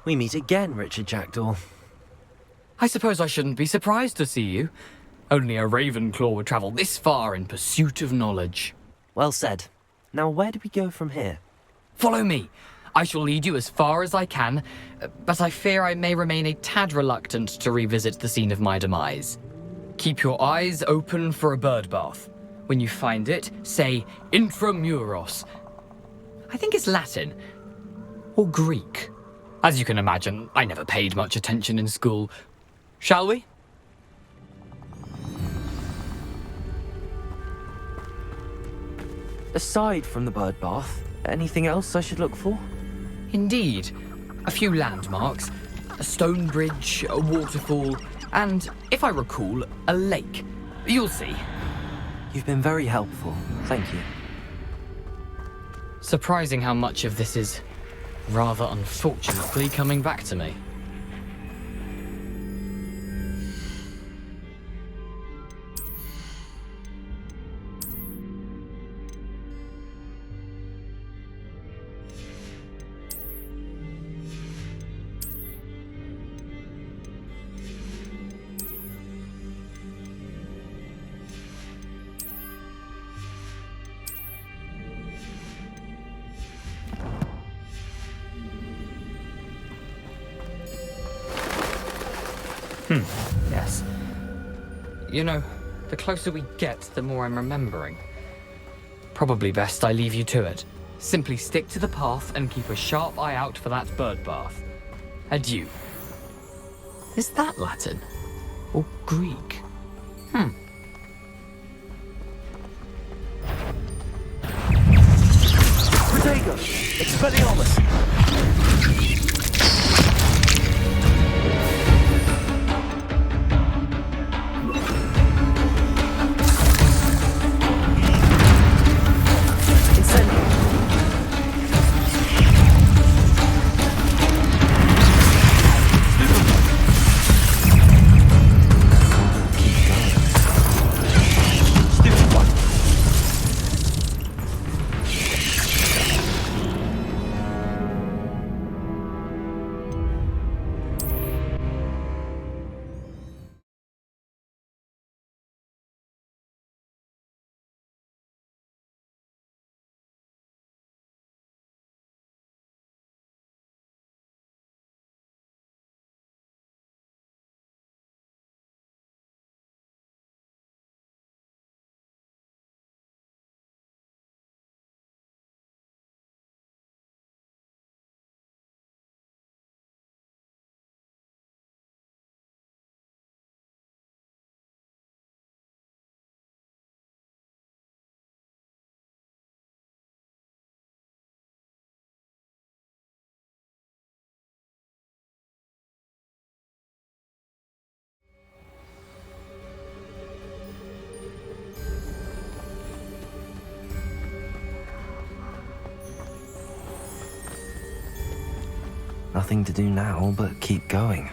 We meet again, Richard Jackdaw. I suppose I shouldn't be surprised to see you. Only a Ravenclaw would travel this far in pursuit of knowledge. Well said. Now where do we go from here? Follow me. I shall lead you as far as I can, but I fear I may remain a tad reluctant to revisit the scene of my demise. Keep your eyes open for a bird bath. When you find it, say Intramuros. I think it's Latin. Or Greek. As you can imagine, I never paid much attention in school. Shall we? Aside from the bird bath, anything else I should look for? Indeed. A few landmarks, a stone bridge, a waterfall, and, if I recall, a lake. You'll see. You've been very helpful. Thank you. Surprising how much of this is, rather unfortunately, coming back to me. Yes. You know, the closer we get, the more I'm remembering. Probably best I leave you to it. Simply stick to the path and keep a sharp eye out for that bird bath. Adieu. Is that Latin? Or Greek? Protego! Expelliarmus! Nothing to do now but keep going.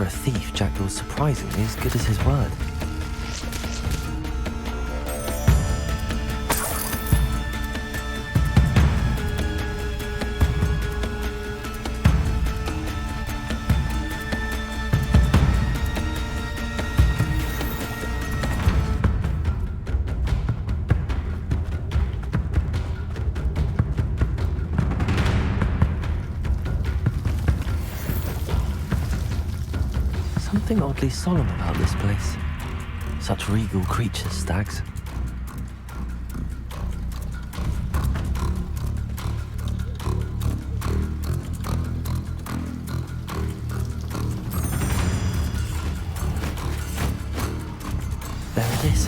a thief, Jackdaw's surprisingly as good as his word. Something oddly solemn about this place. Such regal creatures, stags. There it is,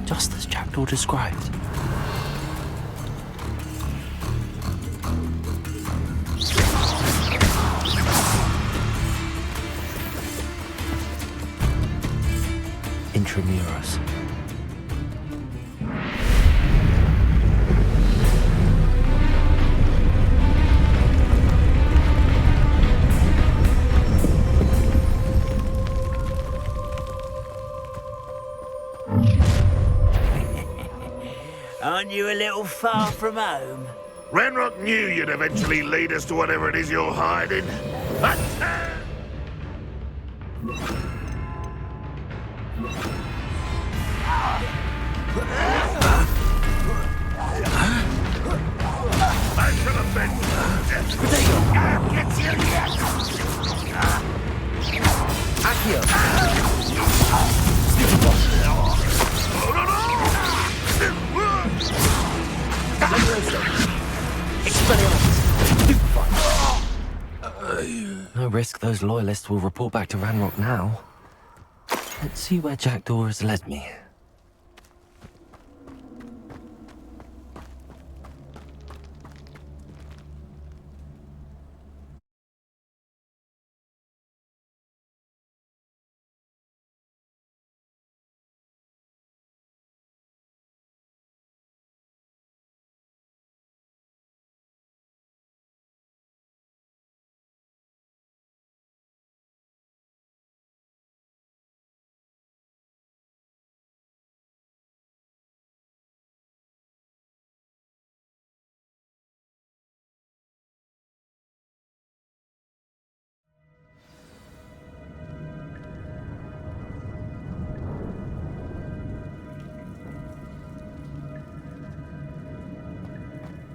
just as Jackdaw described. Intramuros. Aren't you a little far from home? Ranrock knew you'd eventually lead us to whatever it is you're hiding. I should have been. Get you yet! Accio! No risk those loyalists will report back to Ranrock now. Let's see where Jackdaw has led me.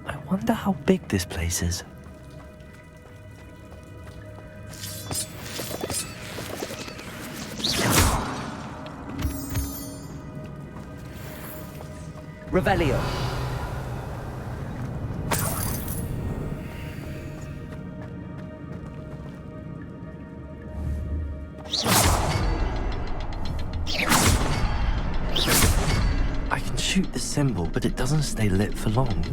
I wonder how big this place is. Revelio. I can shoot the symbol, but it doesn't stay lit for long.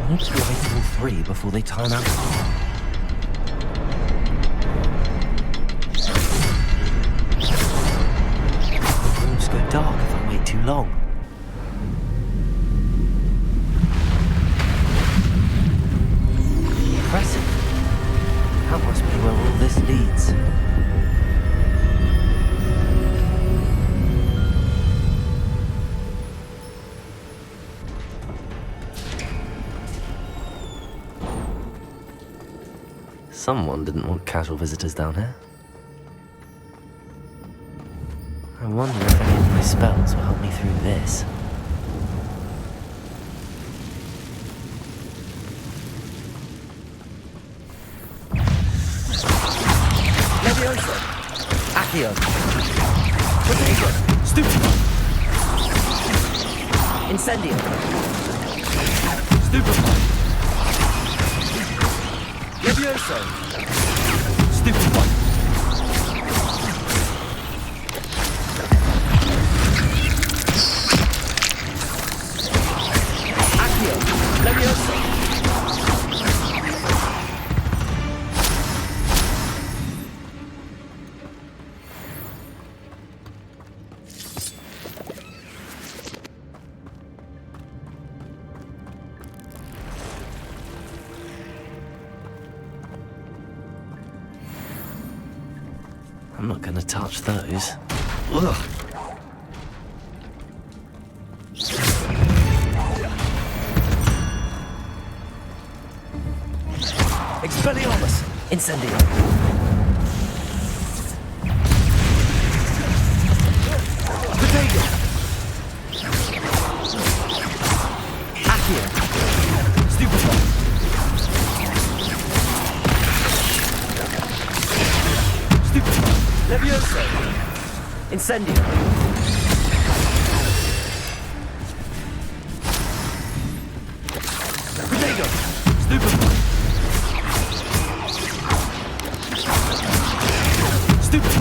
I need to light all three before they time out. The rooms go dark if I wait too long. Impressive. That must be where all this leads. Someone didn't want casual visitors down here. I wonder if any of my spells will help me through this. Leviosa. Accio! Potato. Stupefy! Incendio. Stupefy! Levioso. Stupefy! Accio. Levioso. gonna touch those. Ugh. Expelliarmus! Incendio! Potato! Accio! Stupefy! Stupefy! Levioso! Incendio! Potato! Stupefy! Stupefy!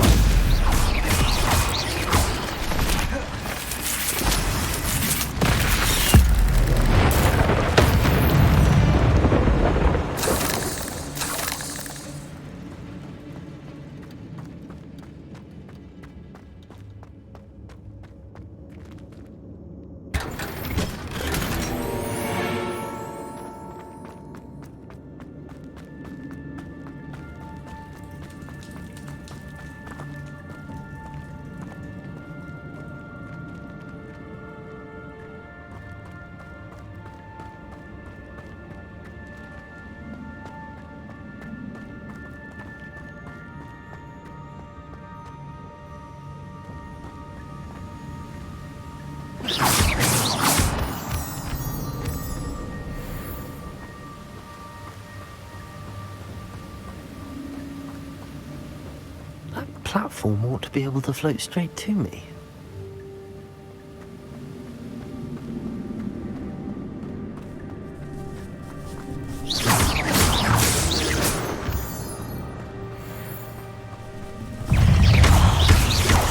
That platform ought to be able to float straight to me.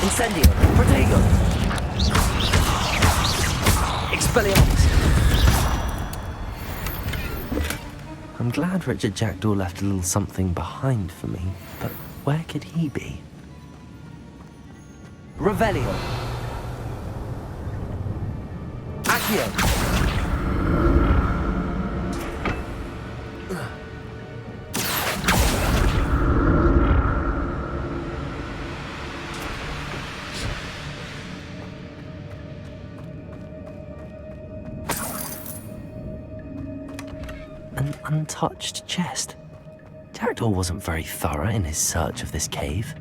Incendio! Protego! Expelliarmus! I'm glad Richard Jackdaw left a little something behind for me, but where could he be? Revelio! Accio! An untouched chest. Jackdaw wasn't very thorough in his search of this cave.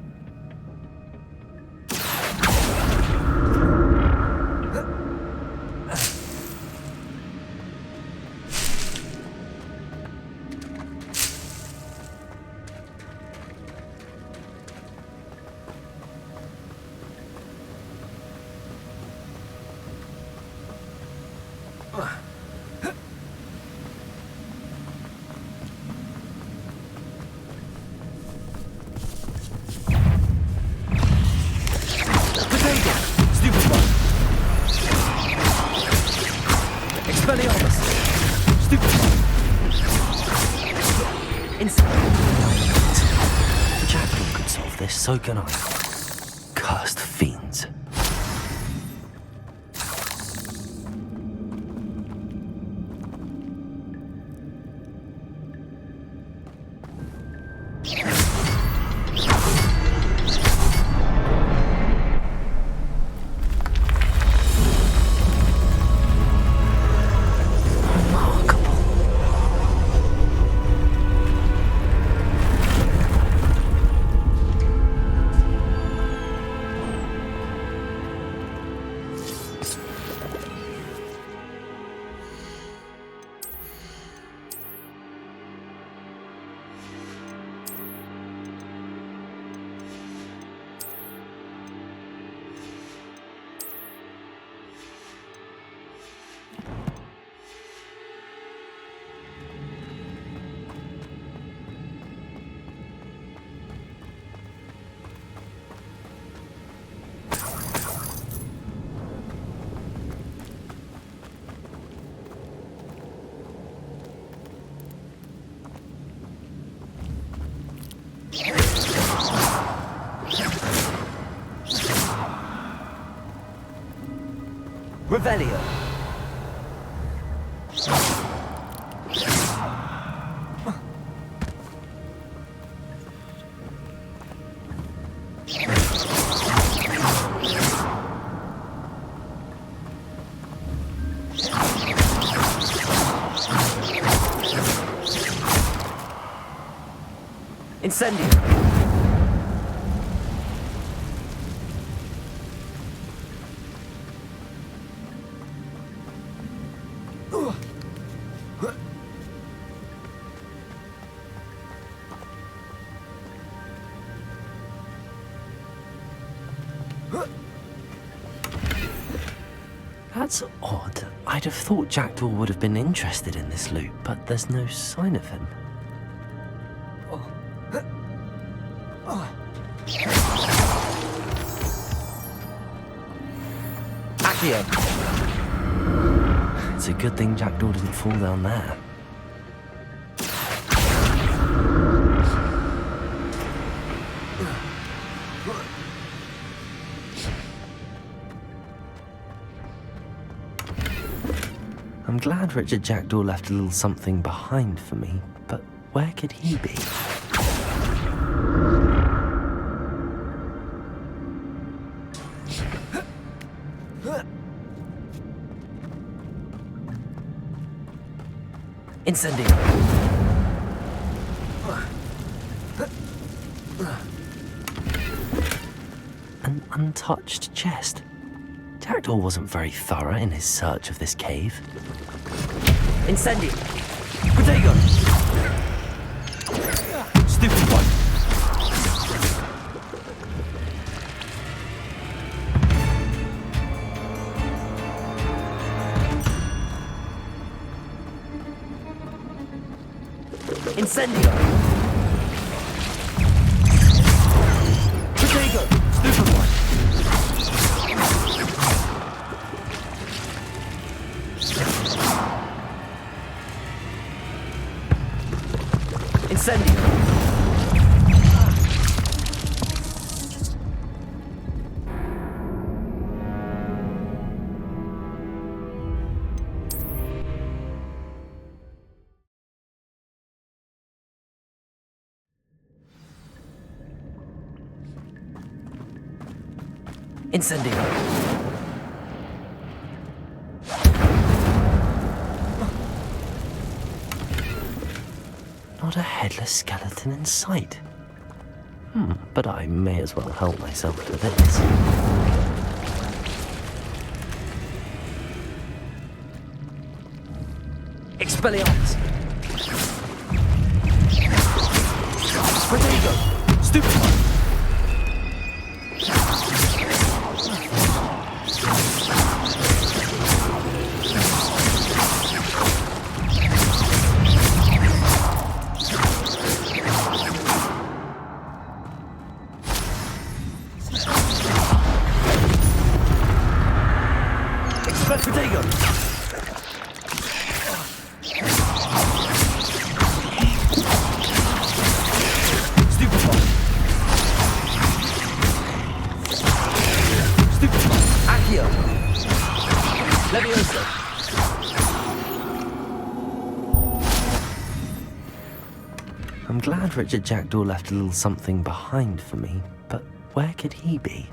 Expelliarmus! Stupefy! If Jackdaw could solve this, so can I. Cursed fiends. Revelio. Incendio. That's odd. I'd have thought Jackdaw would have been interested in this loot, but there's no sign of him. Accio. It's a good thing Jackdaw didn't fall down there. I'm glad Richard Jackdaw left a little something behind for me, but where could he be? Incendio. An untouched chest. Jackdaw wasn't very thorough in his search of this cave. Incendio. Protego. Stupid one. Incendio. Protego. Stupid one. Incendio. Incendio. Not a headless skeleton in sight. But I may as well help myself to this. Expelliarmus. Protego. Stupid one. Protego. Stupid one. Stupid one. Accio. Levioso. I'm glad Richard Jackdaw left a little something behind for me, but where could he be?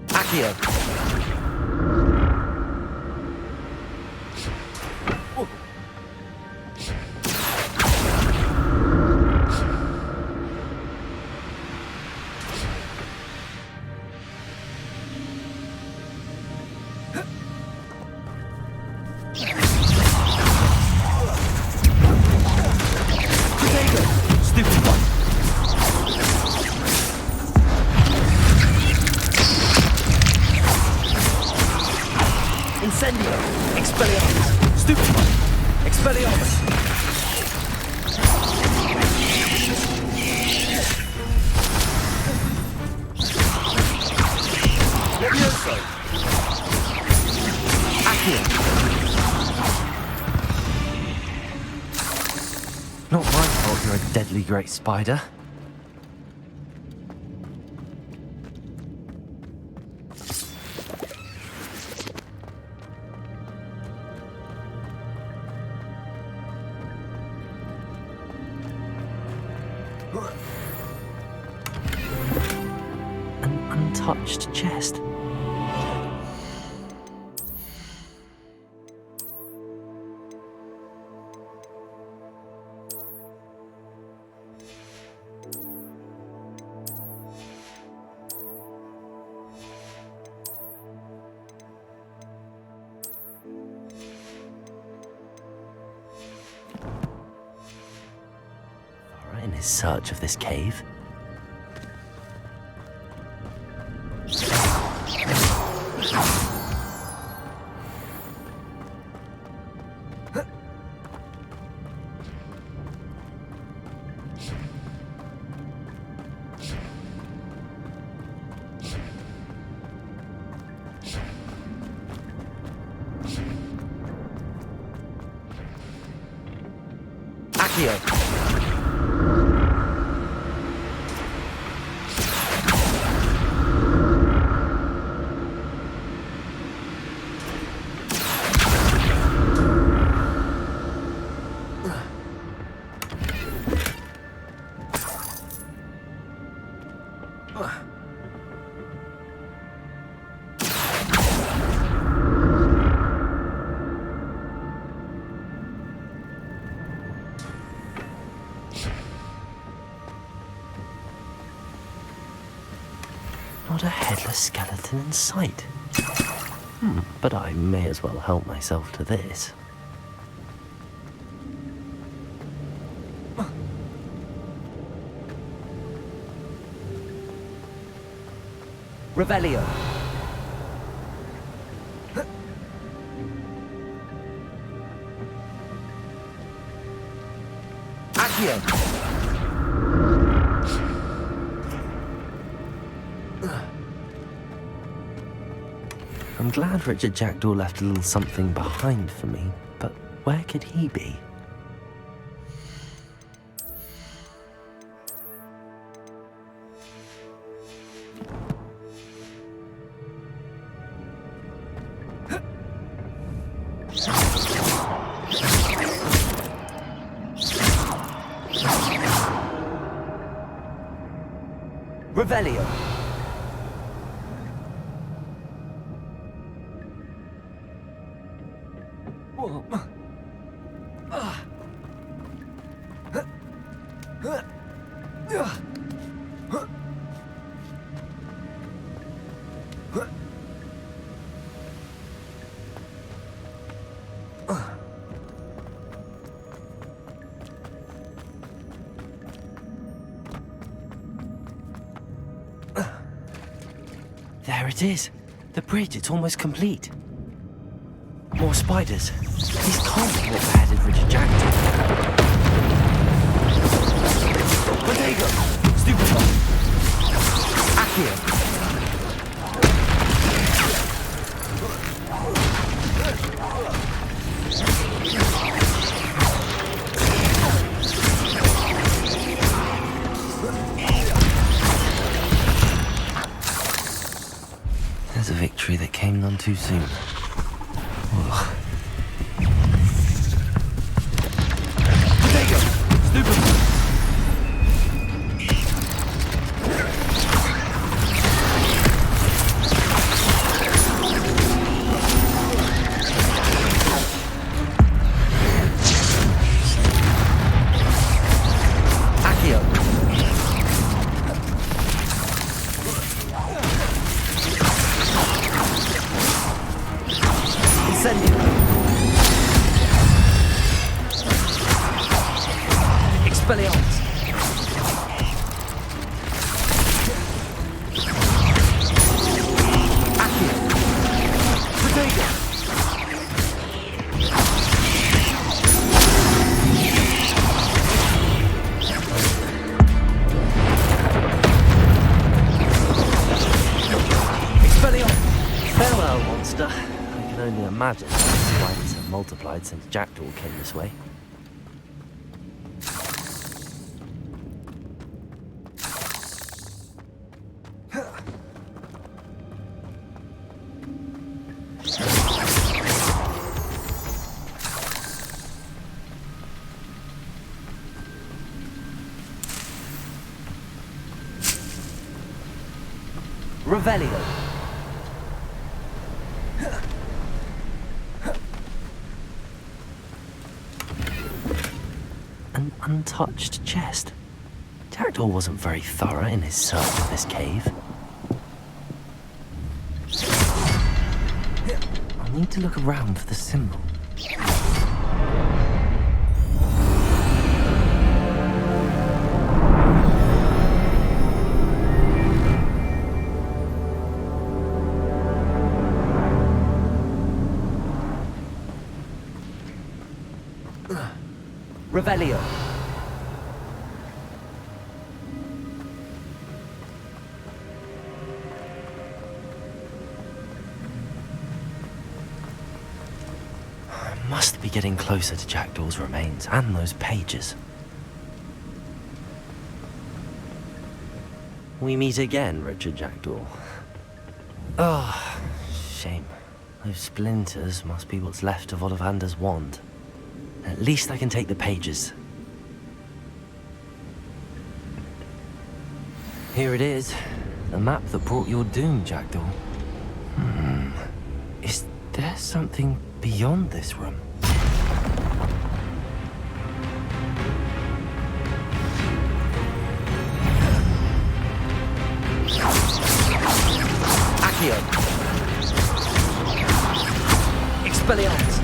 Accio. Protego. Stupid one. Incendio. Expelliarmus. Stupid one. Expelliarmus. Levioso. Accio. Not my fault you're a deadly great spider. An untouched chest. In his search of this cave. Accio. Not a headless skeleton in sight. But I may as well help myself to this. Revelio. Accio. I'm glad Richard Jackdaw left a little something behind for me, but where could he be? Revelio. There it is. The bridge, it's almost complete. More spiders. These can't be what beheaded Richard Jackdaw. Protego. Stupefy. Accio. There's a victory that came none too soon. Ugh. Protego. Stupefy. Expelliarmus. Accio. Protego. Expelliarmus. Farewell, monster. I can only imagine how spiders have multiplied since Jackdaw came this way. Revelio. An untouched chest. Jackdaw wasn't very thorough in his search of this cave. I'll need to look around for the symbol. Revelio. I must be getting closer to Jackdaw's remains and those pages. We meet again, Richard Jackdaw. Oh, shame. Those splinters must be what's left of Ollivander's wand. At least I can take the pages. Here it is. The map that brought your doom, Jackdaw. Is there something beyond this room? Accio. Expelliarmus.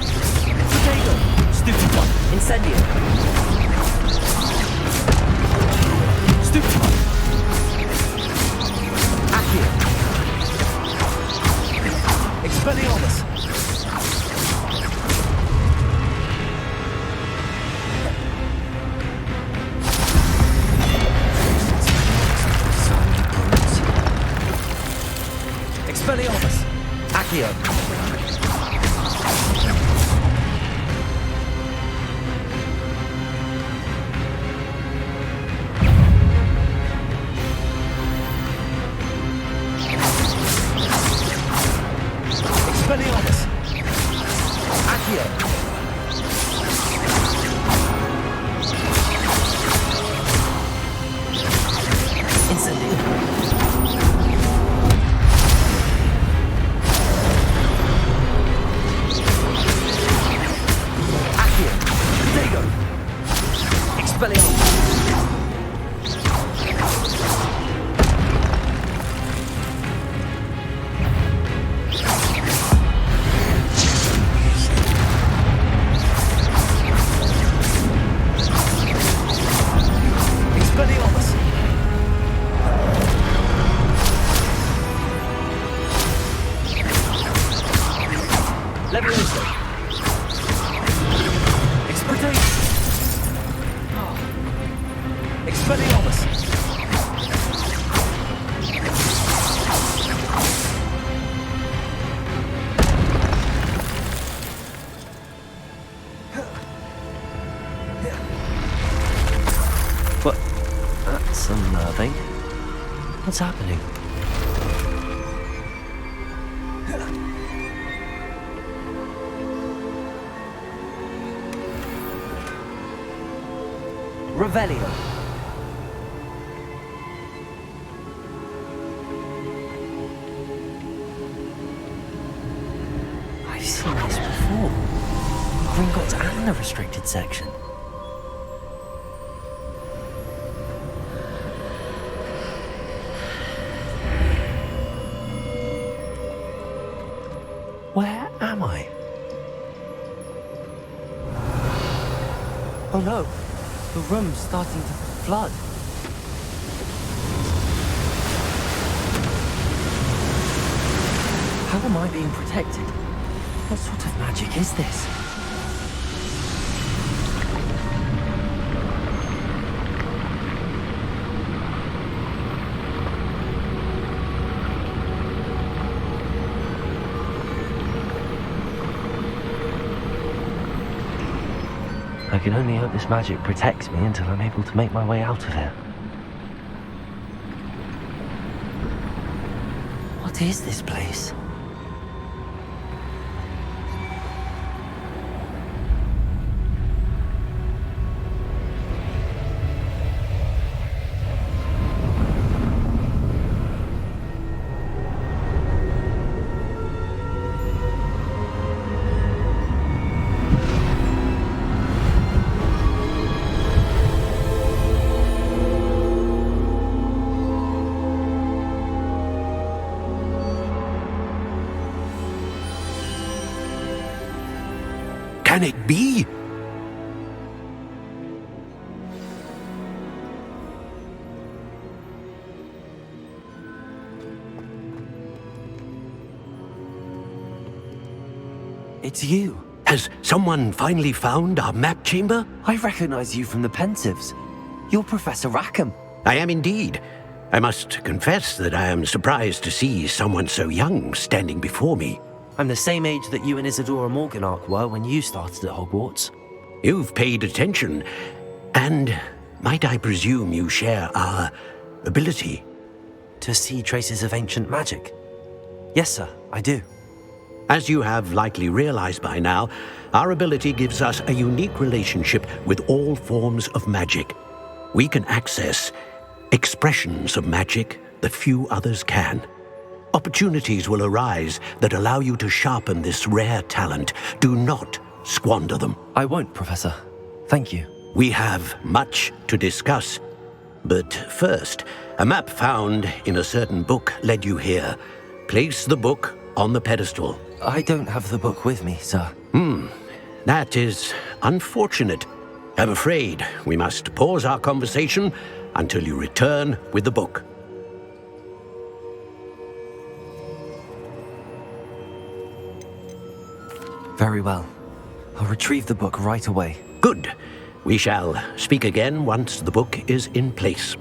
Potato. Stupefy. Incendio. Stupefy. Accio. Expelliarmus. Expelliarmus. Accio. Expelliarmus. Accio. Incendio. Accio. Dago. Expelliarmus. Expelliarmus. Levioso. Exploitation. Expelliarmus. What? That's unnerving. What's happening? Revelio. I've seen this before. Gringotts and the restricted section. Where am I? Oh no, the room's starting to flood. How am I being protected? What sort of magic is this? I can only hope this magic protects me until I'm able to make my way out of here. What is this place? Can it be? It's you. Has someone finally found our map chamber? I recognize you from the Pensives. You're Professor Rackham. I am indeed. I must confess that I am surprised to see someone so young standing before me. I'm the same age that you and Isadora Morganach were when you started at Hogwarts. You've paid attention, and might I presume you share our ability? To see traces of ancient magic? Yes, sir, I do. As you have likely realized by now, our ability gives us a unique relationship with all forms of magic. We can access expressions of magic that few others can. Opportunities will arise that allow you to sharpen this rare talent. Do not squander them. I won't, Professor. Thank you. We have much to discuss. But first, a map found in a certain book led you here. Place the book on the pedestal. I don't have the book with me, sir. That is unfortunate. I'm afraid we must pause our conversation until you return with the book. Very well. I'll retrieve the book right away. Good. We shall speak again once the book is in place.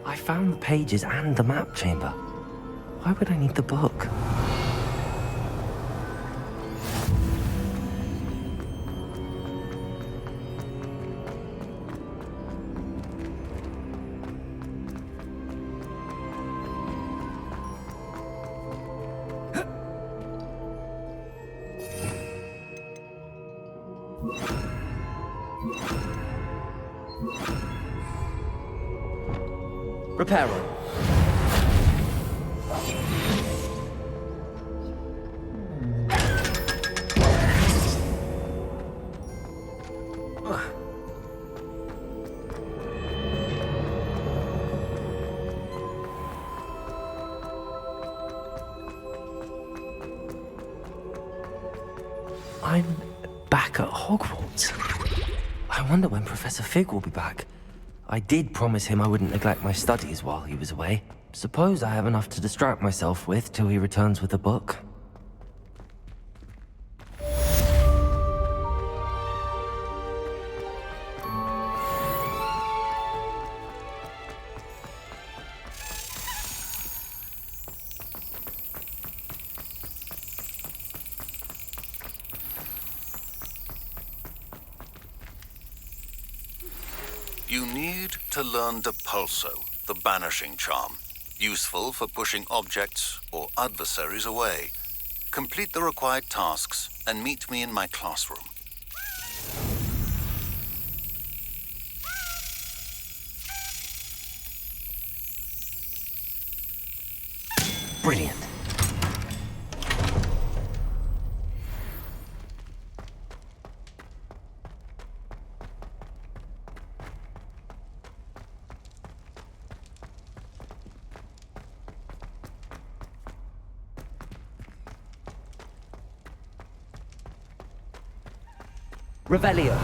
I found the pages and the map chamber. Why would I need the book? Reparo. I'm back at Hogwarts. I wonder when Professor Fig will be back. I did promise him I wouldn't neglect my studies while he was away. Suppose I have enough to distract myself with till he returns with a book. You need to learn Depulso, the banishing charm, useful for pushing objects or adversaries away. Complete the required tasks and meet me in my classroom. Brilliant. Revelio.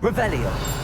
Revelio.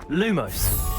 Lumos.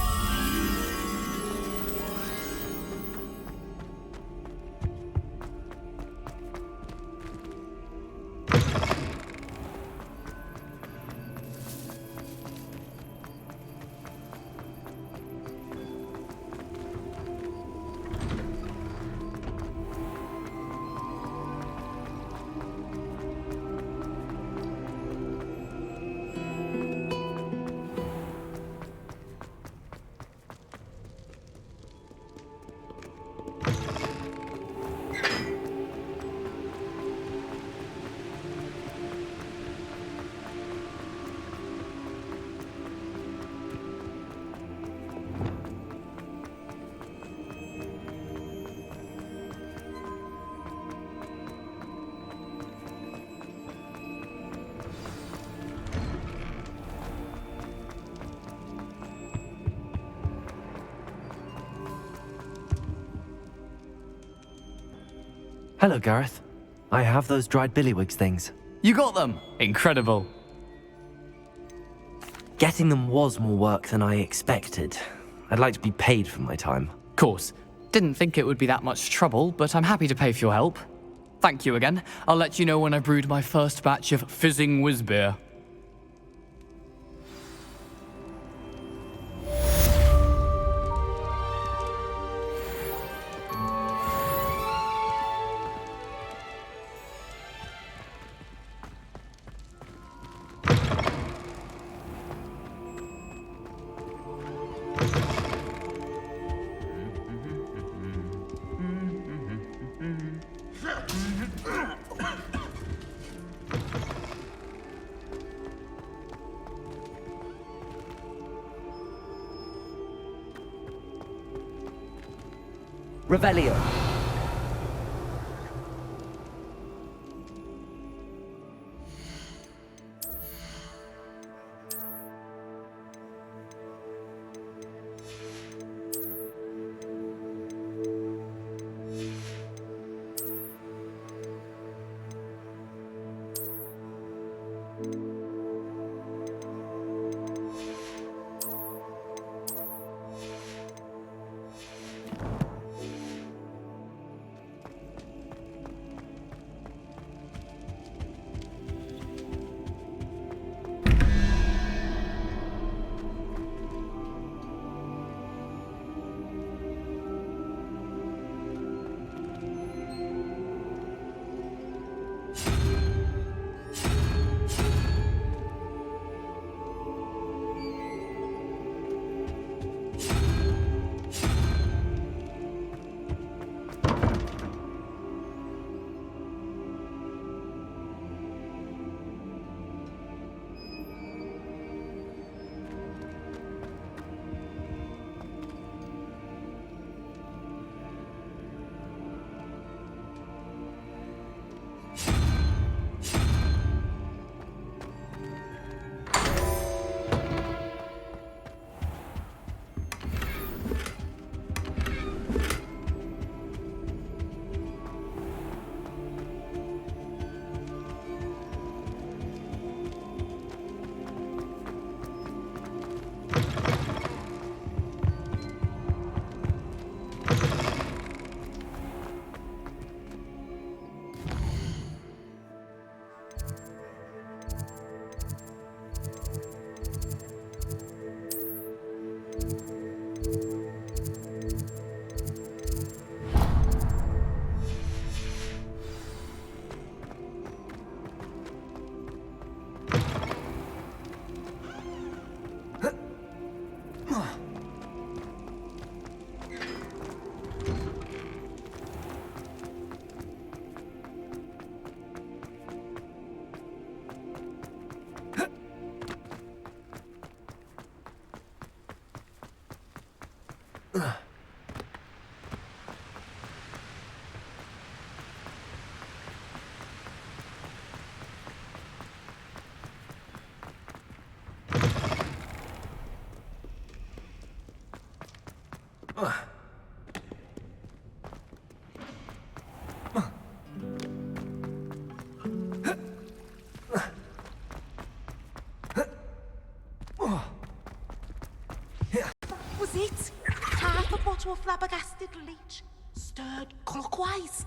Hello, Gareth. I have those dried billywigs things. You got them! Incredible. Getting them was more work than I expected. I'd like to be paid for my time. Course. Didn't think it would be that much trouble, but I'm happy to pay for your help. Thank you again. I'll let you know when I brewed my first batch of fizzing whiz beer. Revelio. Was it? Half a bottle of flabbergasted leech, stirred clockwise.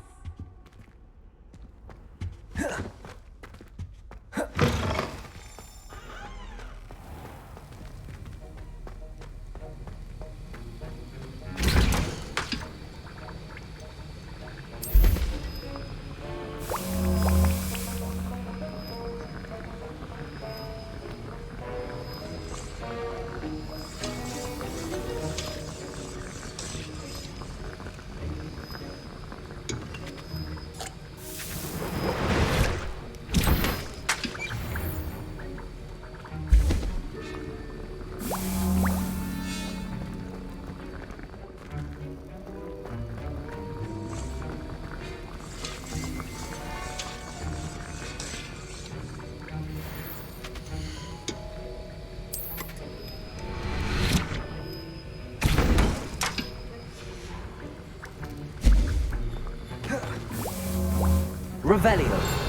Revelio.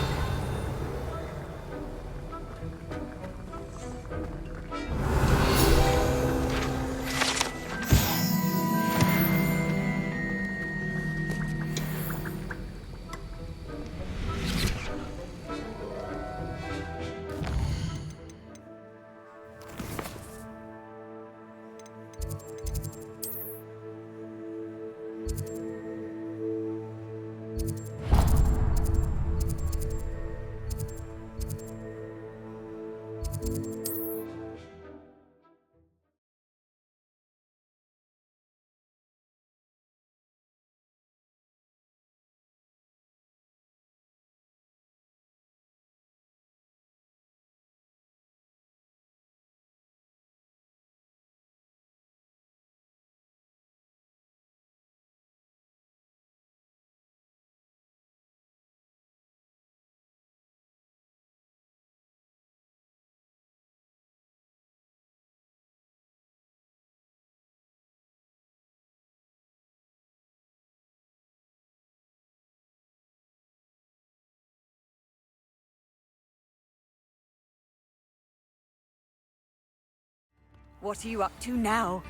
What are you up to now?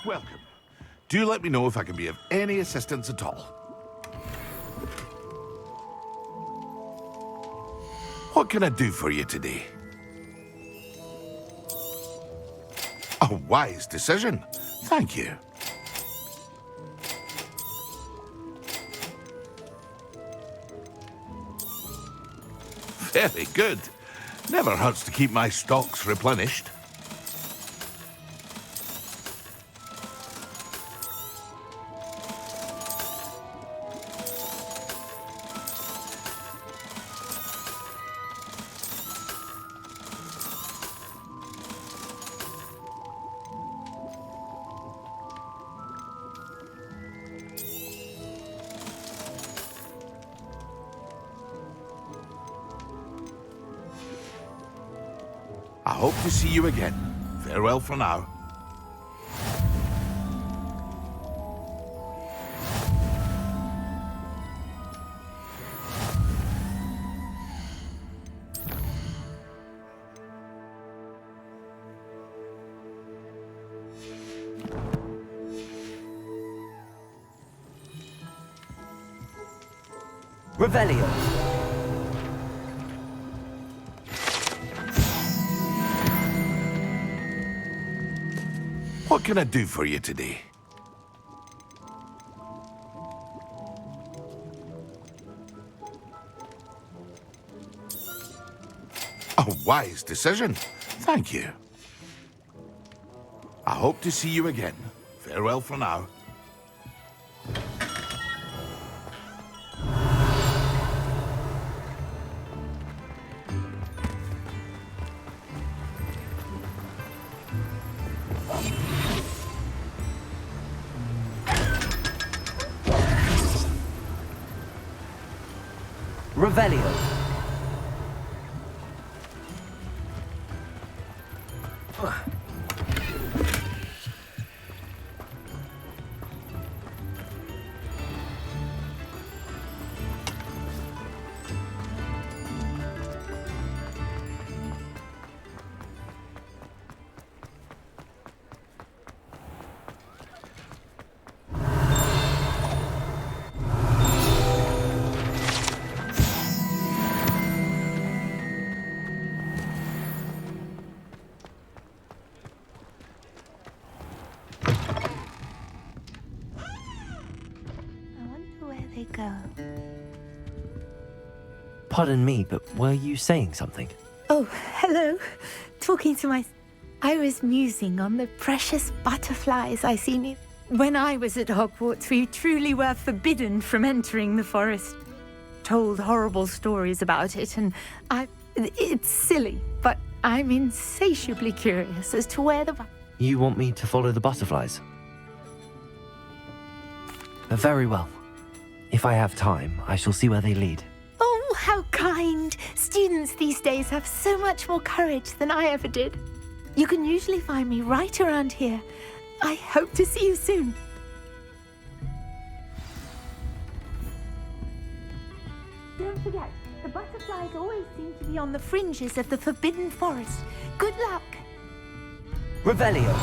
Welcome. Do let me know if I can be of any assistance at all. What can I do for you today? A wise decision. Thank you. Very good. Never hurts to keep my stocks replenished. I hope to see you again. Farewell for now. Revelio. What can I do for you today? A wise decision. Thank you. I hope to see you again. Farewell for now. Revelio. They go. Pardon me, but were you saying something? Oh, hello. Talking to my... I was musing on the precious butterflies I seen. When I was at Hogwarts, we truly were forbidden from entering the forest. Told horrible stories about it, and it's silly, but I'm insatiably curious as to where the... You want me to follow the butterflies? Very well. If I have time, I shall see where they lead. Oh, how kind! Students these days have so much more courage than I ever did. You can usually find me right around here. I hope to see you soon. Don't forget, the butterflies always seem to be on the fringes of the Forbidden Forest. Good luck! Revelio.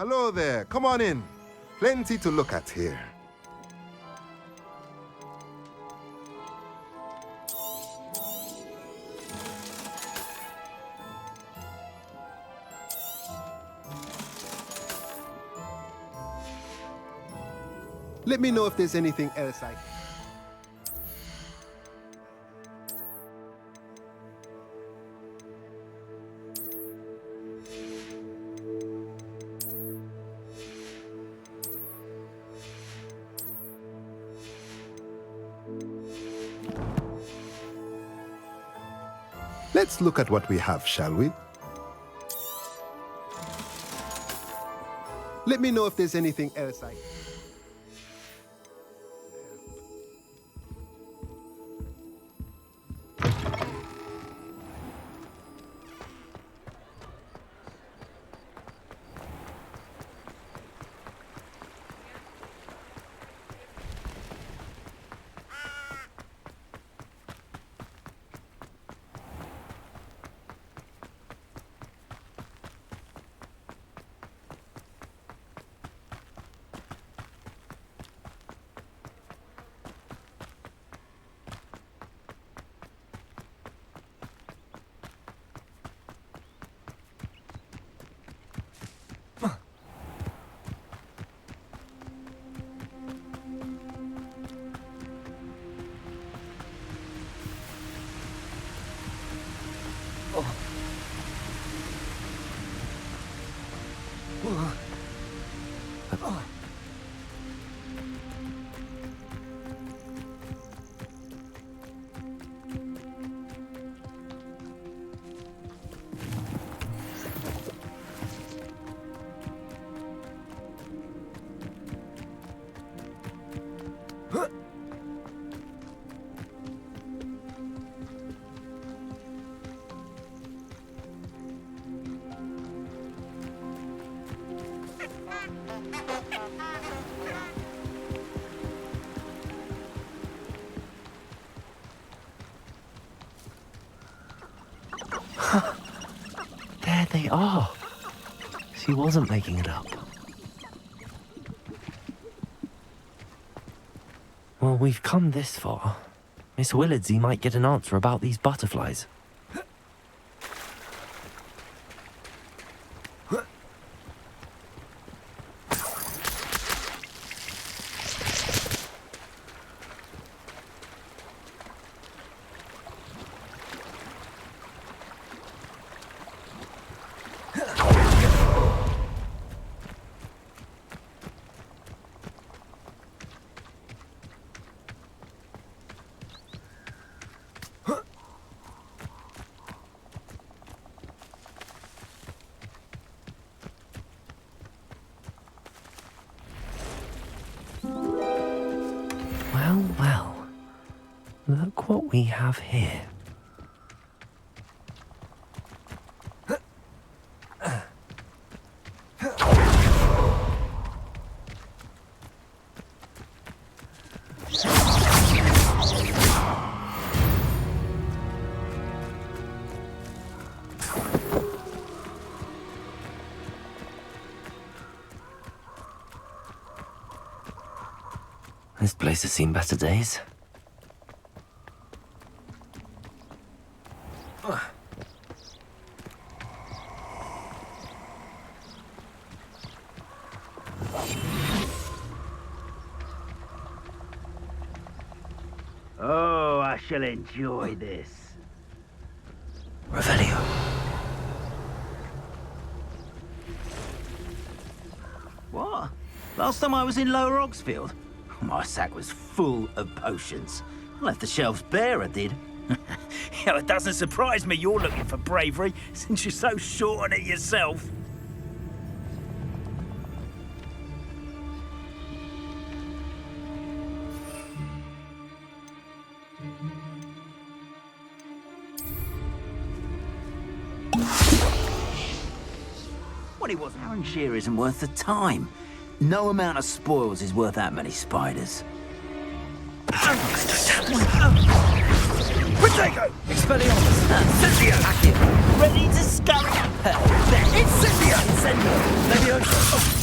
Hello there. Come on in. Plenty to look at here. Let me know if there's anything else I... Let's look at what we have, shall we? Let me know if there's anything else I... There they are. She wasn't making it up. Well, we've come this far. Miss Willardsey might get an answer about these butterflies. Well, look what we have here. This place has seen better days. Oh, I shall enjoy this. Revelio. What? Last time I was in Lower Oxfield, my sack was full of potions. I left the shelves bare, I did. Yeah, it doesn't surprise me you're looking for bravery, since you're so short on it yourself. What it was, Arranshire isn't worth the time. No amount of spoils is worth that many spiders. Protego! Expelliarmus! Incendio! Accio! Ready to scurry! Incendio! Incendio! Levioso!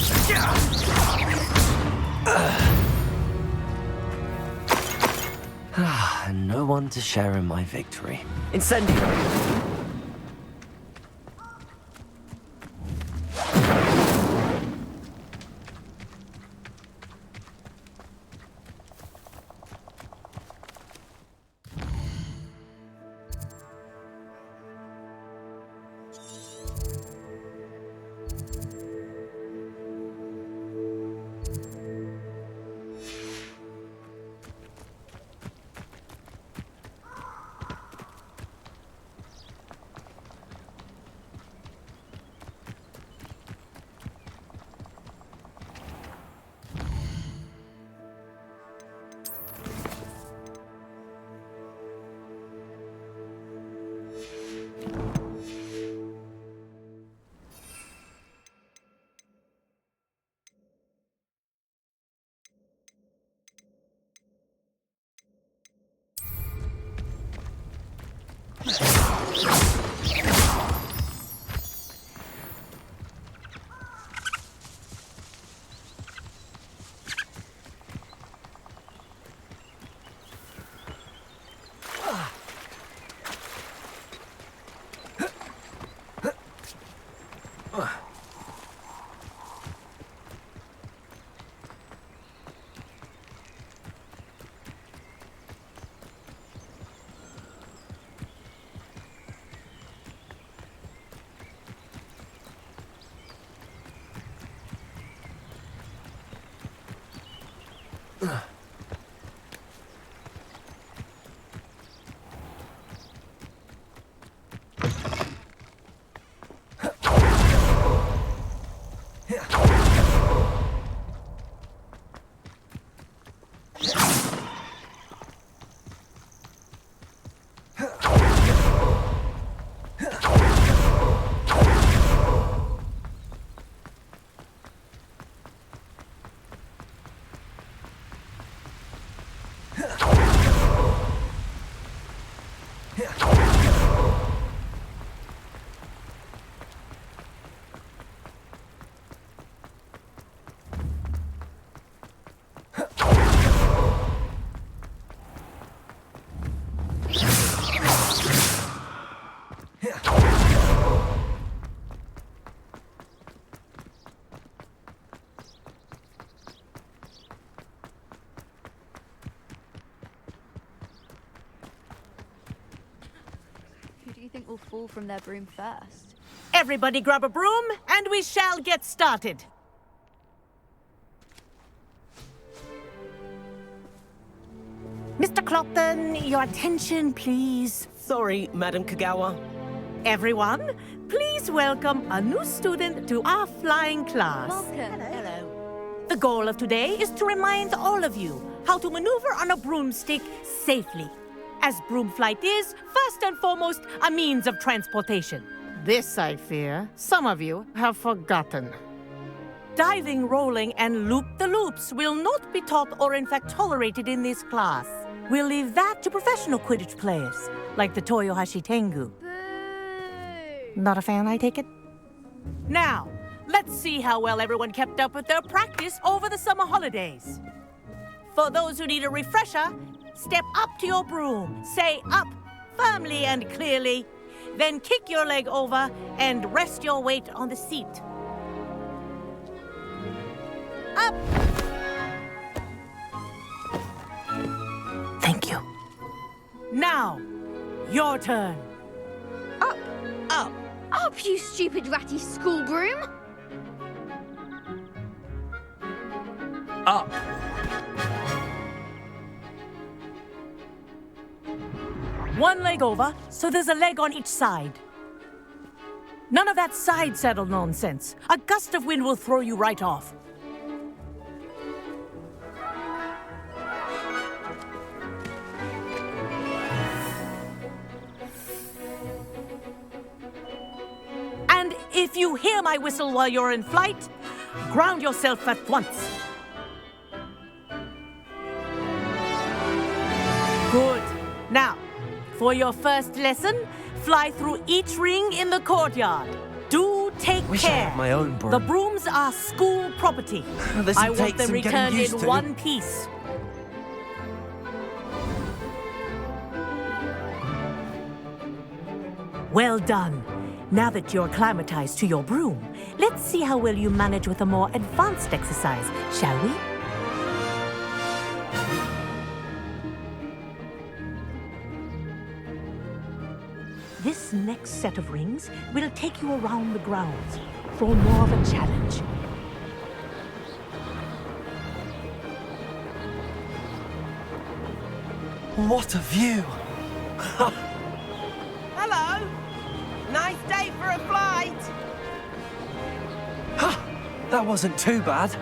one to share in my victory. Incendio! Who do you think will fall from their broom first? Everybody grab a broom, and we shall get started. Mr. Clopton, your attention, please. Sorry, Madam Kagawa. Everyone, please welcome a new student to our flying class. Welcome. Hello. The goal of today is to remind all of you how to maneuver on a broomstick safely, as broom flight is, first and foremost, a means of transportation. This, I fear, some of you have forgotten. Diving, rolling, and loop-the-loops will not be taught or in fact tolerated in this class. We'll leave that to professional Quidditch players, like the Toyohashi Tengu. Boo! Not a fan, I take it? Now, let's see how well everyone kept up with their practice over the summer holidays. For those who need a refresher, step up to your broom, say up firmly and clearly, then kick your leg over and rest your weight on the seat. Up! Thank you. Now, your turn. Up! Up! Up, you stupid ratty school broom! Up! One leg over, so there's a leg on each side. None of that side saddle nonsense. A gust of wind will throw you right off. And if you hear my whistle while you're in flight, ground yourself at once. Good. Now, for your first lesson, fly through each ring in the courtyard. Do take Wish I care. had my own broom. The brooms are school property. This'll I want take them some getting returned used in to. one piece. Well done. Now that you're acclimatized to your broom, let's see how well you manage with a more advanced exercise, shall we? This next set of rings will take you around the grounds for more of a challenge. What a view! Hello! Nice day for a flight! That wasn't too bad.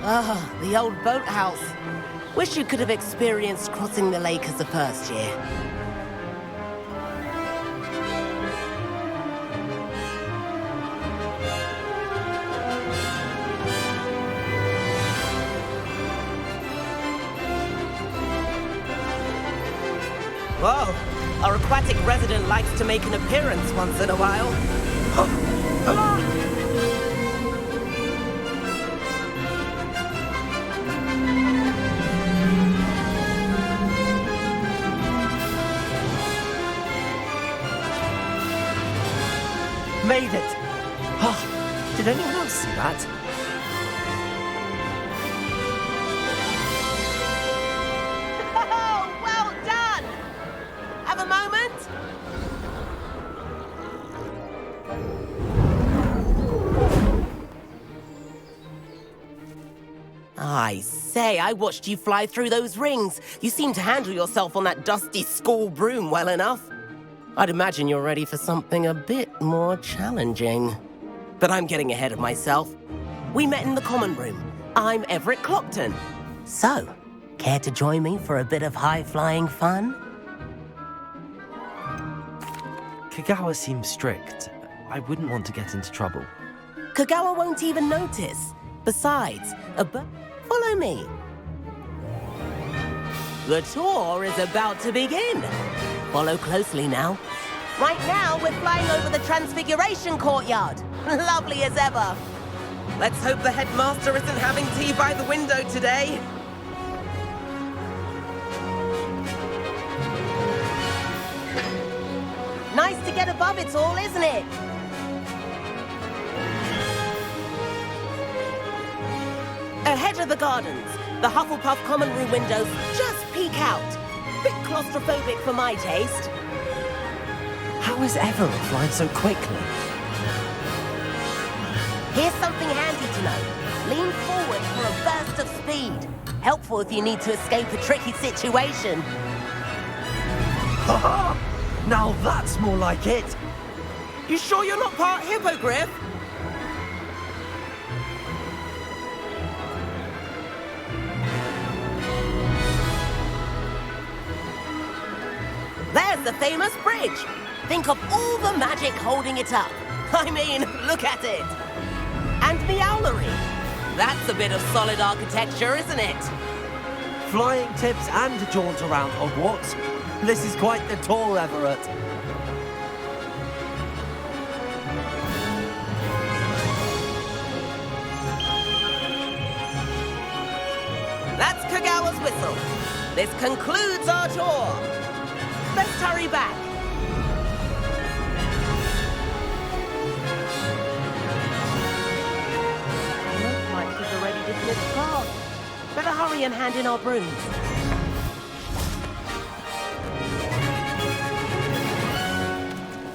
Ah, the old boathouse. Wish you could have experienced crossing the lake as the first year. Whoa, our aquatic resident likes to make an appearance once in a while. Made it! Oh, did anyone else see that? Oh, well done! Have a moment? I say, I watched you fly through those rings. You seem to handle yourself on that dusty school broom well enough. I'd imagine you're ready for something a bit more challenging. But I'm getting ahead of myself. We met in the common room. I'm Everett Clopton. So, care to join me for a bit of high-flying fun? Kagawa seems strict. I wouldn't want to get into trouble. Kagawa won't even notice. Besides, follow me. The tour is about to begin. Follow closely now. Right now, we're flying over the Transfiguration Courtyard. Lovely as ever. Let's hope the headmaster isn't having tea by the window today. Nice to get above it all, isn't it? Ahead of the gardens, the Hufflepuff common room windows just peek out. Bit claustrophobic for my taste. How is Everett flying so quickly? Here's something handy to know. Lean forward for a burst of speed. Helpful if you need to escape a tricky situation. Now that's more like it. You sure you're not part hippogriff? There's the famous bridge. Think of all the magic holding it up. I mean, look at it. And the owlery. That's a bit of solid architecture, isn't it? Flying tips and a jaunt around Hogwarts. This is quite the tour, Everett. That's Kagawa's whistle. This concludes our tour. Let's hurry back. Looks like she's already dismissed class. Better hurry and hand in our brooms.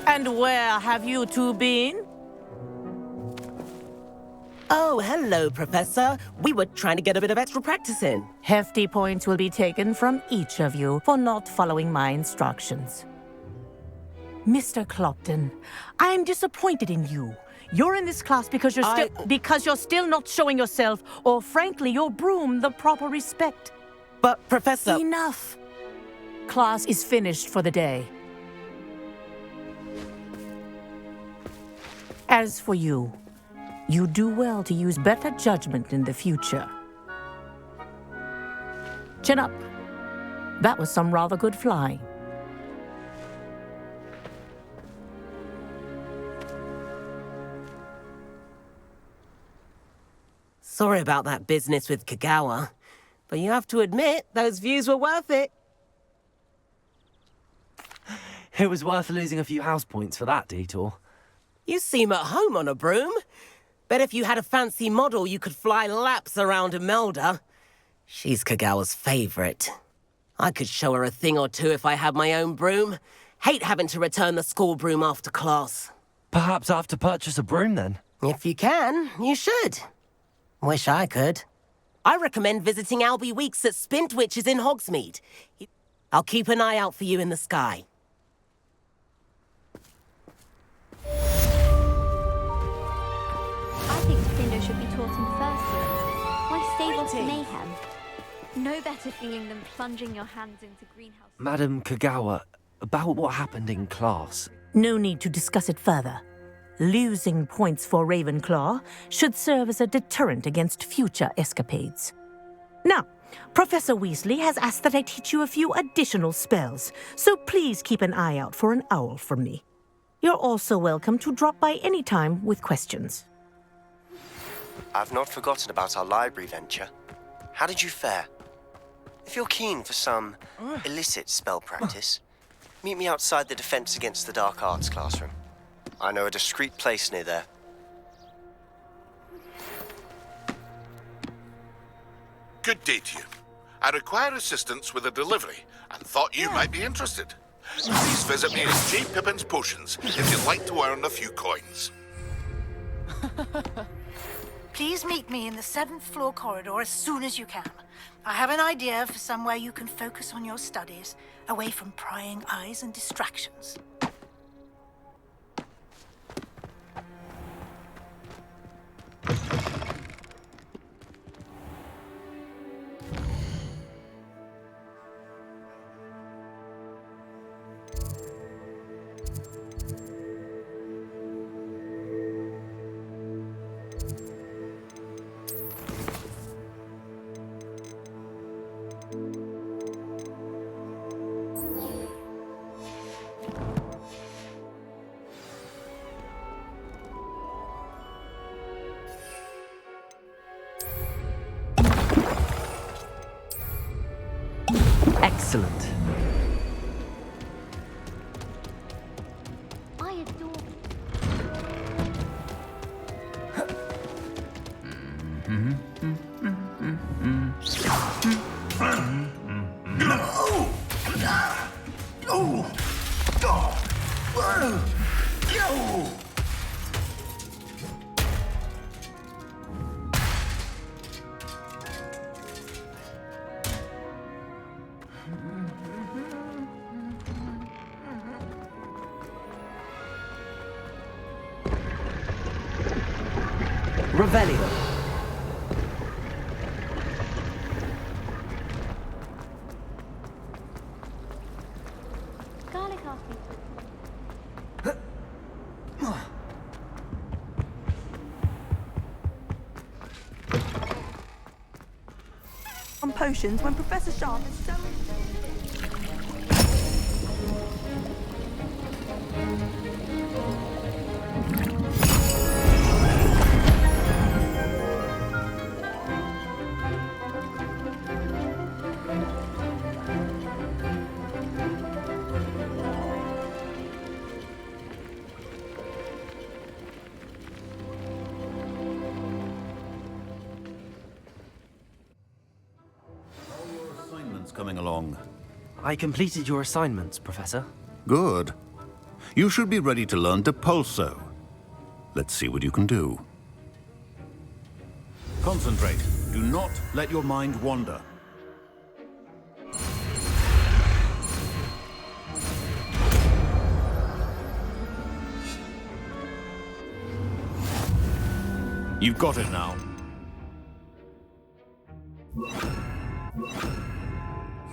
And where have you two been? Oh, hello, Professor. We were trying to get a bit of extra practice in. Hefty points will be taken from each of you for not following my instructions. Mr. Clopton, I'm disappointed in you. You're in this class because you're still not showing yourself, or frankly, your broom, the proper respect. But, Professor... Enough. Class is finished for the day. As for you, you do well to use better judgment in the future. Chin up. That was some rather good flying. Sorry about that business with Kagawa. But you have to admit, those views were worth it. It was worth losing a few house points for that detour. You seem at home on a broom. Bet if you had a fancy model, you could fly laps around Imelda. She's Kagawa's favorite. I could show her a thing or two if I had my own broom. Hate having to return the school broom after class. Perhaps I have to purchase a broom then. If you can, you should. Wish I could. I recommend visiting Albie Weeks at Spintwitches in Hogsmeade. I'll keep an eye out for you in the sky. I think Findo should be taught in first year. Why stave off mayhem? No better feeling than plunging your hands into greenhouse. Madam Kagawa, about what happened in class. No need to discuss it further. Losing points for Ravenclaw should serve as a deterrent against future escapades. Now, Professor Weasley has asked that I teach you a few additional spells, so please keep an eye out for an owl from me. You're also welcome to drop by any time with questions. I've not forgotten about our library venture. How did you fare? If you're keen for some illicit spell practice, meet me outside the Defense Against the Dark Arts classroom. I know a discreet place near there. Good day to you. I require assistance with a delivery and thought you might be interested. Please visit me at J. Pippin's Potions if you'd like to earn a few coins. Please meet me in the 7th floor corridor as soon as you can. I have an idea for somewhere you can focus on your studies, away from prying eyes and distractions. Excellent. I adore. Revelio. Garlic asked me on potions when Professor Sharp is so... Coming along. I completed your assignments, Professor. Good. You should be ready to learn Depulso. Let's see what you can do. Concentrate. Do not let your mind wander. You've got it now.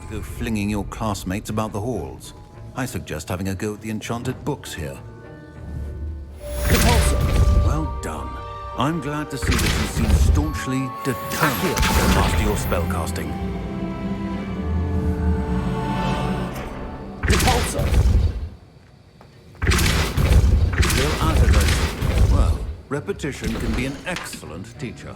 Go flinging your classmates about the halls. I suggest having a go at the enchanted books here. Well done. I'm glad to see that you seem staunchly determined to master your spellcasting. Still at it, well, repetition can be an excellent teacher.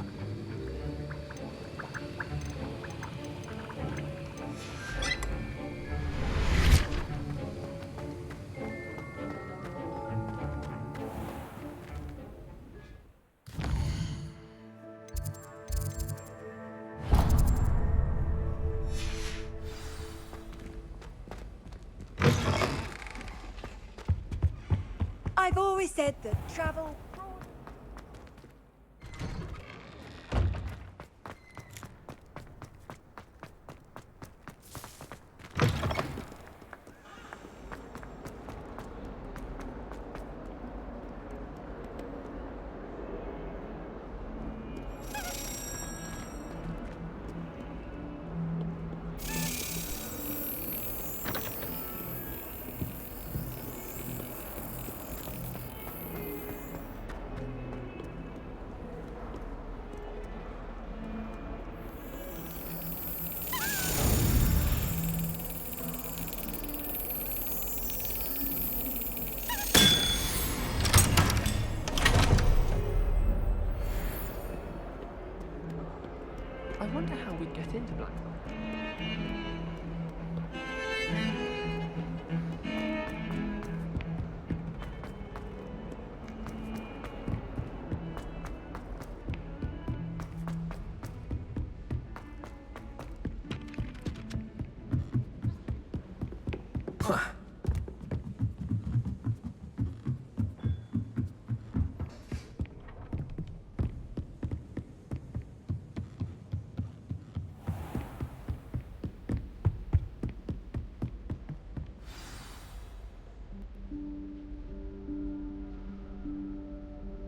I've always said that travel... I wonder how we'd get into Blackpool.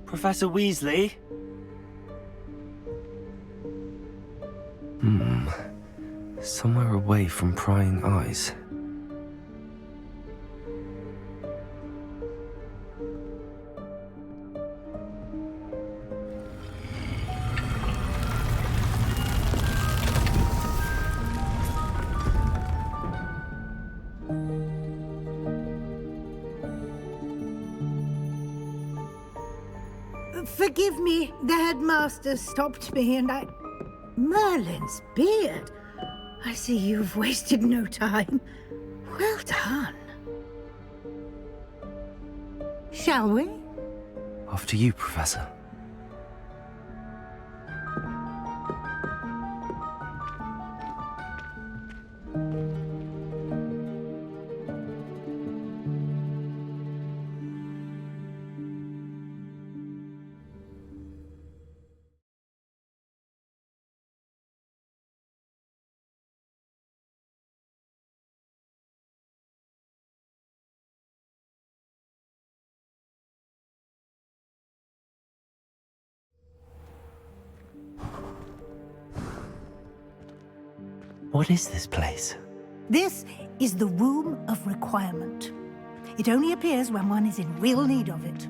Professor Weasley? Somewhere away from prying eyes. Forgive me, the headmaster stopped me and I... Merlin's beard. I see you've wasted no time. Well done. Shall we? After you, Professor. What is this place? This is the Room of Requirement. It only appears when one is in real need of it.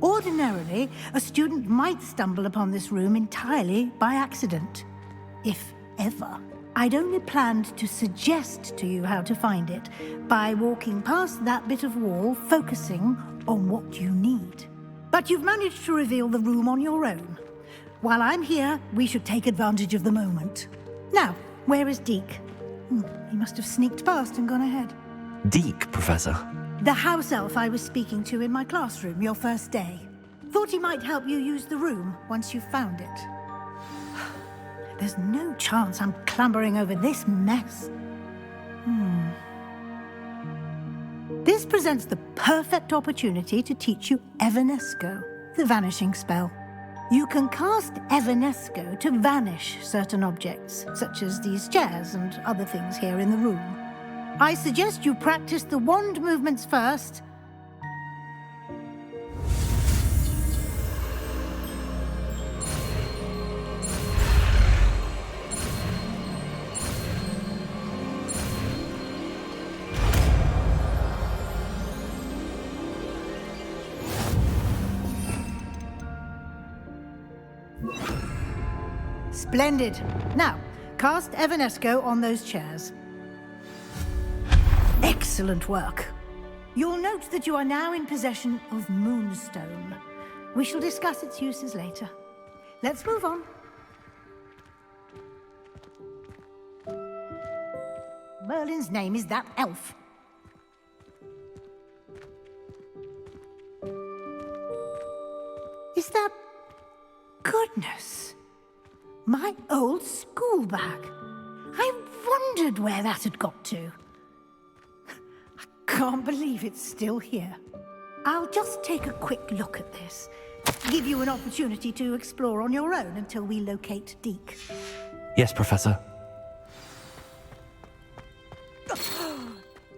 Ordinarily, a student might stumble upon this room entirely by accident. If ever. I'd only planned to suggest to you how to find it by walking past that bit of wall, focusing on what you need. But you've managed to reveal the room on your own. While I'm here, we should take advantage of the moment. Now, where is Deke? He must have sneaked past and gone ahead. Deke, Professor? The house elf I was speaking to in my classroom your first day. Thought he might help you use the room once you've found it. There's no chance I'm clambering over this mess. This presents the perfect opportunity to teach you Evanesco, the vanishing spell. You can cast Evanesco to vanish certain objects, such as these chairs and other things here in the room. I suggest you practice the wand movements first. Splendid. Now, cast Evanesco on those chairs. Excellent work. You'll note that you are now in possession of Moonstone. We shall discuss its uses later. Let's move on. Merlin's name is that elf. Is that... Goodness. My old school bag. I wondered where that had got to. I can't believe it's still here. I'll just take a quick look at this. Give you an opportunity to explore on your own until we locate Deke. Yes, Professor.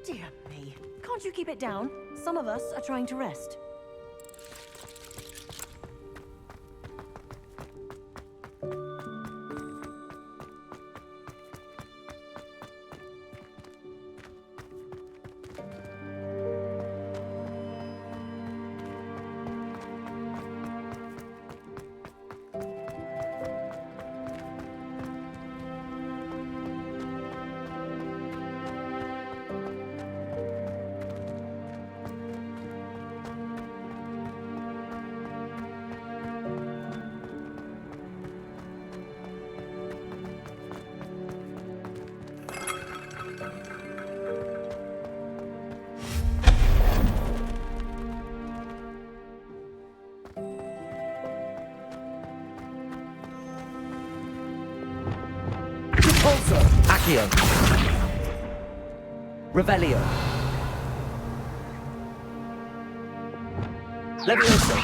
Dear me. Can't you keep it down? Some of us are trying to rest. Repulsor! Accio! Revelio! Levioso!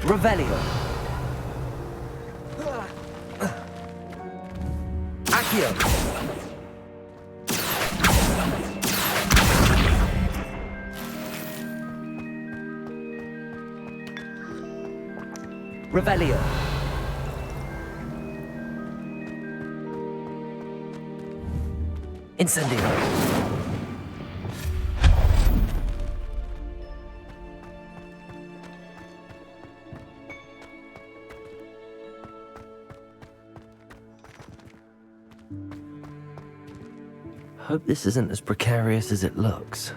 Revelio! Accio! Revelio. Incendio. Hope this isn't as precarious as it looks.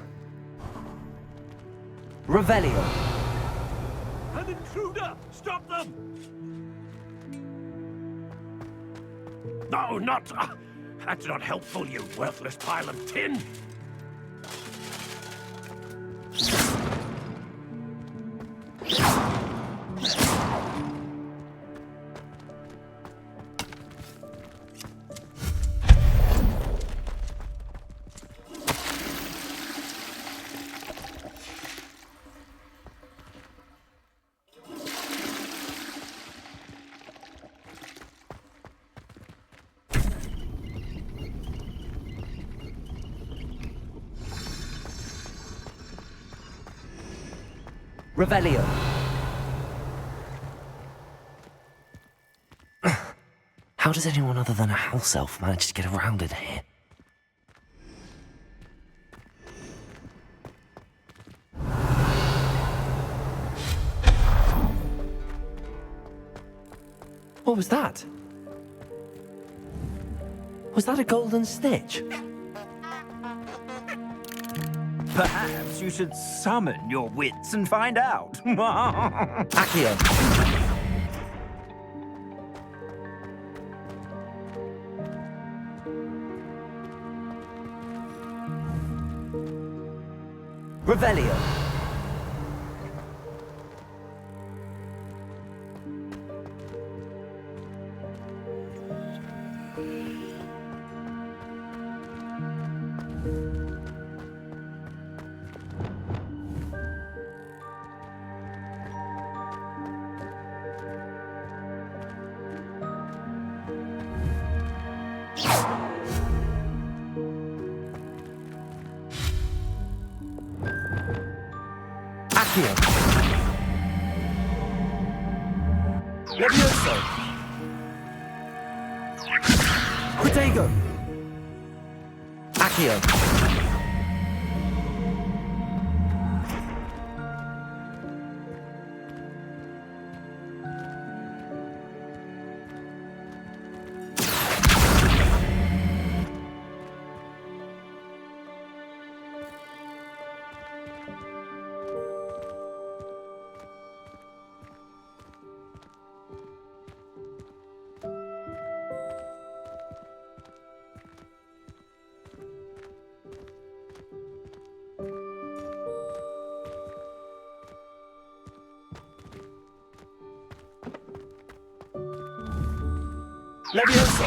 Revelio. An intruder! Stop them! No, not... that's not helpful, you worthless pile of tin! Revelio. How does anyone other than a house elf manage to get around in here? What was that? Was that a golden snitch? Perhaps you should summon your wits and find out. Accio. Revelio. Accio. Levioso. Protego. Accio. Levioso!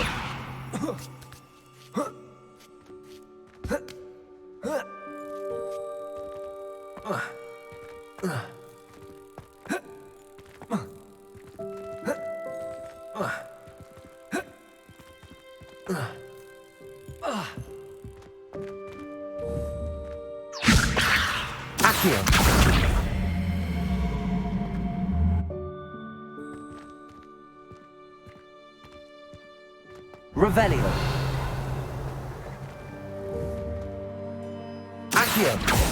Accio! Revelio! Accio!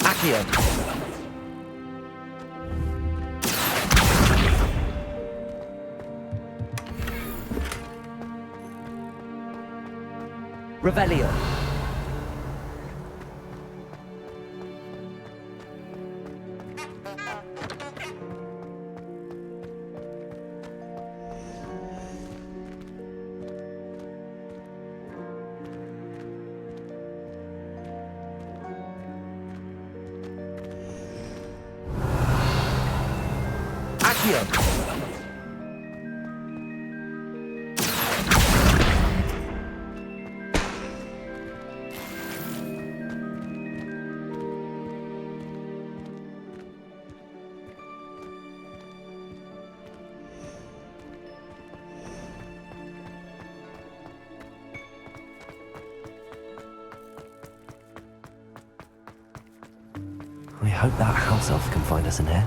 Accio! Revelio! Accio! We hope that house elf can find us in here.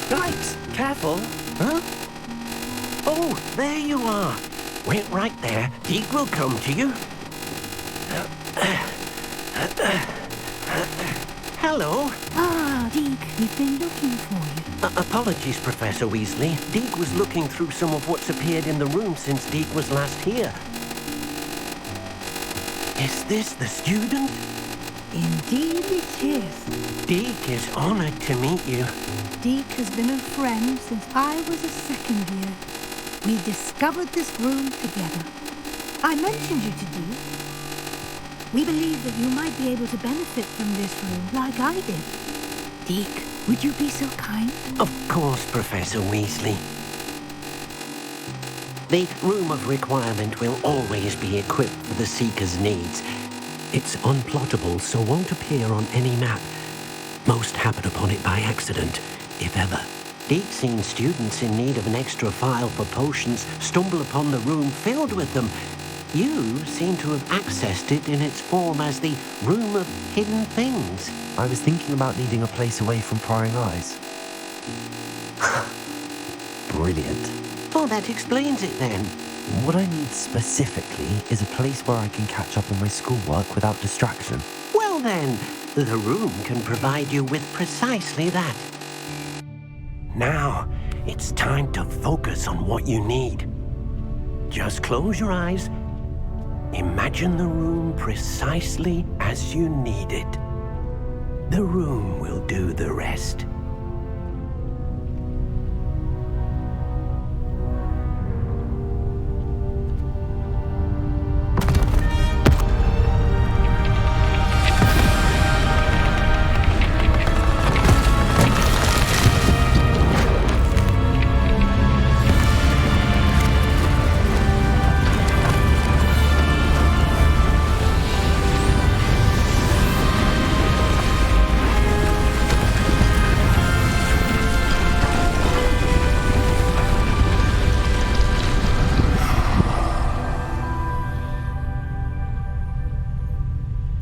Guys, careful! Huh? Oh, there you are! Wait right there. Deke will come to you. Hello. Ah, Deke, we've been looking for you. Apologies, Professor Weasley. Deke was looking through some of what's appeared in the room since Deke was last here. Is this the student? Indeed it is. Deke is honored to meet you. Deke has been a friend since I was a second year. We discovered this room together. I mentioned you to Deke. We believe that you might be able to benefit from this room like I did. Deke, would you be so kind? Of course, Professor Weasley. The Room of Requirement will always be equipped for the Seeker's needs. It's unplottable, so won't appear on any map. Most happen upon it by accident, if ever. Deke's seen students in need of an extra file for potions stumble upon the room filled with them. You seem to have accessed it in its form as the Room of Hidden Things. I was thinking about needing a place away from prying eyes. Brilliant. Oh, that explains it then. What I need specifically is a place where I can catch up on my schoolwork without distraction. Well then, the room can provide you with precisely that. Now, it's time to focus on what you need. Just close your eyes. Imagine the room precisely as you need it. The room will do the rest.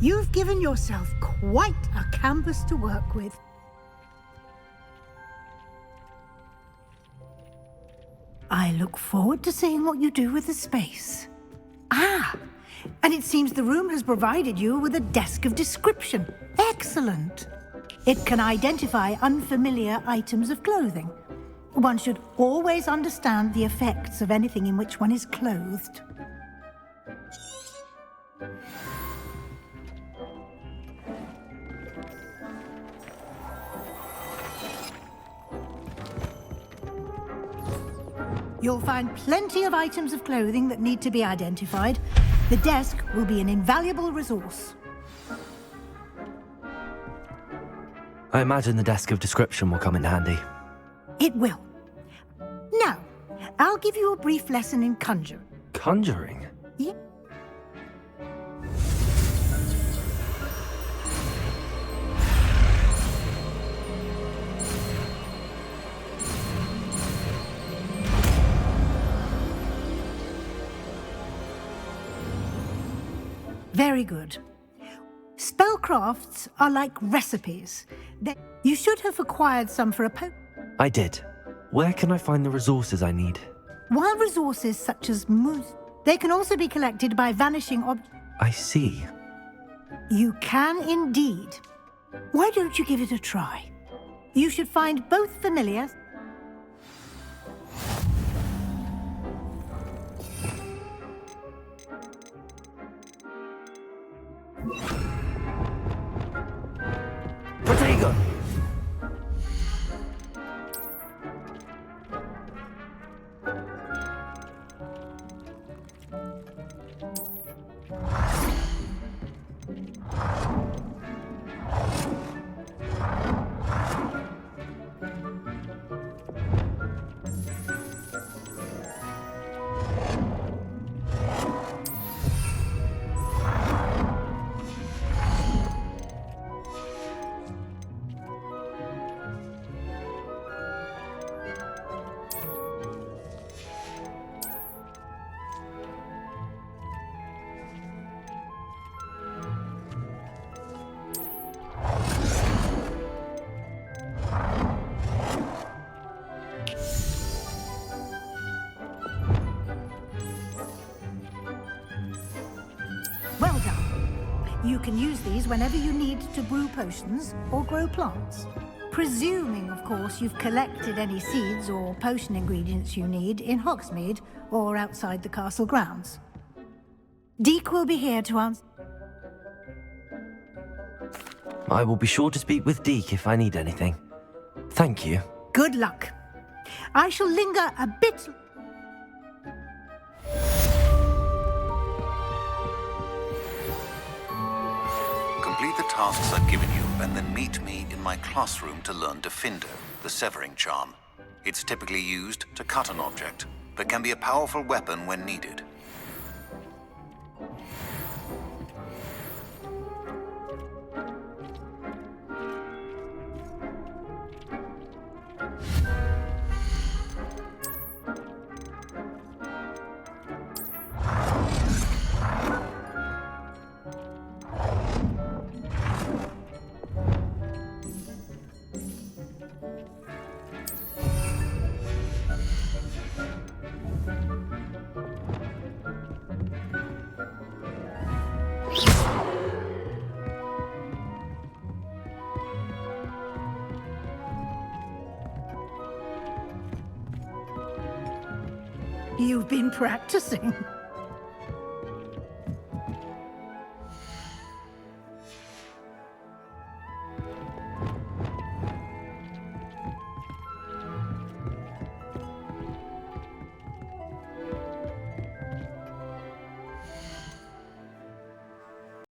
You've given yourself quite a canvas to work with. I look forward to seeing what you do with the space. Ah, and it seems the room has provided you with a desk of description. Excellent. It can identify unfamiliar items of clothing. One should always understand the effects of anything in which one is clothed. You'll find plenty of items of clothing that need to be identified. The desk will be an invaluable resource. I imagine the desk of description will come in handy. It will. Now, I'll give you a brief lesson in conjuring. Conjuring? Yeah. Very good. Spellcrafts are like recipes. You should have acquired some for a I did. Where can I find the resources I need? While resources such as moose, they can also be collected by vanishing objects. I see. You can indeed. Why don't you give it a try? You should find both familiar. Protego! Well done. You can use these whenever you need to brew potions or grow plants. Presuming, of course, you've collected any seeds or potion ingredients you need in Hogsmeade or outside the castle grounds. Deek will be here to answer. I will be sure to speak with Deek if I need anything. Thank you. Good luck. I shall linger a bit. Complete the tasks I've given you, and then meet me in my classroom to learn Defindo, the Severing Charm. It's typically used to cut an object, but can be a powerful weapon when needed. You've been practicing.